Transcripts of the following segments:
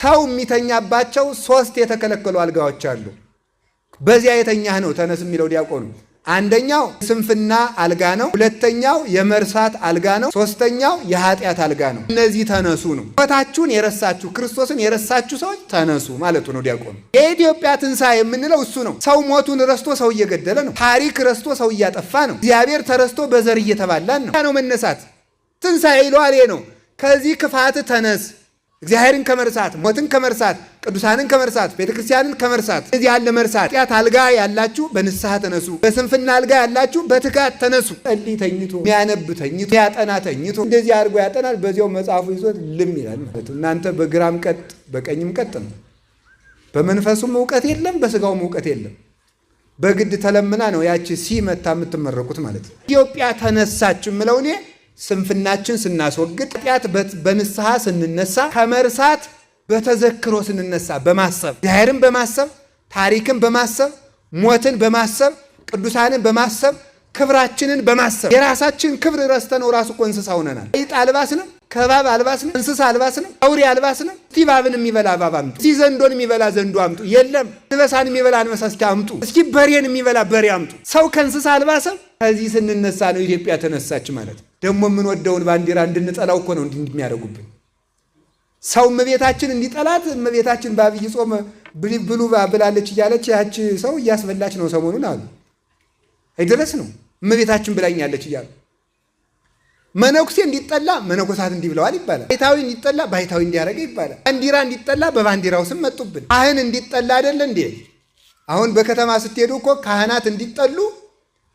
ሰው የሚተኛባቸው 3 የተከለከሉ አልጋዎች አሉ። በዚያ የተኛህ ነው ተነስ የሚለው ዲያቆኑ። አንደኛው ስንፍና አልጋ ነው። ሁለተኛው የመርሳት አልጋ ነው። ሶስተኛው የኃጢአት አልጋ ነው። እነዚህ ተነሱ ነው። ሕይወታችሁን የረሳችሁ ክርስቶስን የረሳችሁ ሰዎች ተነሱ ማለቱ ነው ዲያቆኑ። የኢትዮጵያ ትንሣኤ የምንለው እሱ ነው። ሰው ሞቱን ረስቶ ሰው እየገደለ ነው። ታሪክ ረስቶ ሰው እያጠፋ ነው። እግዚአብሔር ተረስቶ በዘር እየተባላን ነው መነሳት። ትንሣኤ ይለዋል ነው። ከዚህ ክፋት ተነስ። እግዚአብሔርን ከመርሳት፣ ሞትን ከመርሳት፣ ቅዱሳንን ከመርሳት፣ ቤተክርስቲያንን ከመርሳት፣ እዚህ ያለ መርሳት ኃጢአት አልጋ ያላችሁ በንስሐ ተነሱ። በስንፍና አልጋ ያላችሁ በትጋት ተነሱ። ጸልይ ተኝቶ፣ የሚያነብ ተኝቶ፣ የሚያጠና ተኝቶ እንደዚህ አድርጎ ያጠናል። በዚያው መጽሐፉ ይዞት ልም ይላል ማለት ነው። እናንተ በግራም ቀጥ በቀኝም ቀጥ ነው። በመንፈሱም እውቀት የለም፣ በስጋውም እውቀት የለም። በግድ ተለምና ነው ያቺ ሲመታ የምትመረቁት ማለት ነው። ኢትዮጵያ ተነሳች የምለው እኔ ስንፍናችን ስናስወግድ፣ ኃጢአት በንስሐ ስንነሳ፣ ከመርሳት በተዘክሮ ስንነሳ፣ በማሰብ እግዚአብሔርን በማሰብ ታሪክን በማሰብ ሞትን በማሰብ ቅዱሳንን በማሰብ ክብራችንን በማሰብ የራሳችን ክብር ረስተነው ራሱ እኮ እንስሳ ሆነናል። አይጥ አልባስንም፣ ከባብ አልባስንም፣ እንስሳ አልባስንም፣ አውሬ አልባስንም። እስቲ እባብን የሚበላ እባብ አምጡ፣ እስቲ ዘንዶን የሚበላ ዘንዶ አምጡ። የለም። አንበሳን የሚበላ አንበሳ እስቲ አምጡ፣ እስኪ በሬን የሚበላ በሬ አምጡ። ሰው ከእንስሳ አልባሰብ። ከዚህ ስንነሳ ነው ኢትዮጵያ ተነሳች ማለት ነው። ደግሞ የምንወደውን ባንዲራ እንድንጠላው እኮ ነው እንዲህ የሚያደርጉብን። ሰው እመቤታችን እንዲጠላት እመቤታችን በአብይ ጾም ብሉ ብላለች እያለች ያች ሰው እያስበላች ነው ሰሞኑን አሉ። አይደረስ ነው እመቤታችን ብላኛለች እያሉ መነኩሴ እንዲጠላ መነኮሳት እንዲህ ብለዋል ይባላል። ባይታዊ እንዲጠላ ባይታዊ እንዲያደርገ ይባላል። ባንዲራ እንዲጠላ በባንዲራው ስም መጡብን። ካህን እንዲጠላ አይደለ እንዴ? አሁን በከተማ ስትሄዱ እኮ ካህናት እንዲጠሉ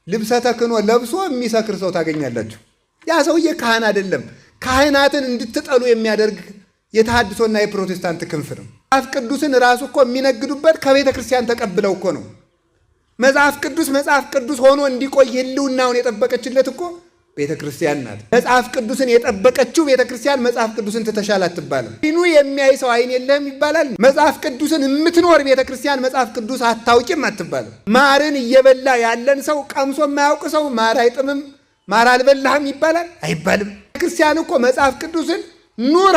ልብሰ ተክህኖ ለብሶ የሚሰክር ሰው ታገኛላችሁ። ያ ሰውዬ ካህን አይደለም። ካህናትን እንድትጠሉ የሚያደርግ የተሐድሶና የፕሮቴስታንት ክንፍ ነው። መጽሐፍ ቅዱስን ራሱ እኮ የሚነግዱበት ከቤተ ክርስቲያን ተቀብለው እኮ ነው። መጽሐፍ ቅዱስ ሆኖ እንዲቆይ ሕልውናውን የጠበቀችለት እኮ ቤተ ክርስቲያን ናት። መጽሐፍ ቅዱስን የጠበቀችው ቤተ ክርስቲያን መጽሐፍ ቅዱስን ትተሻል አትባልም። አይኑ የሚያይ ሰው አይን የለህም ይባላል። መጽሐፍ ቅዱስን የምትኖር ቤተ ክርስቲያን መጽሐፍ ቅዱስ አታውቂም አትባልም። ማርን እየበላ ያለን ሰው ቀምሶ የማያውቅ ሰው ማር አይጥምም ማር አልበላህም ይባላል አይባልም። ክርስቲያን እኮ መጽሐፍ ቅዱስን ኑር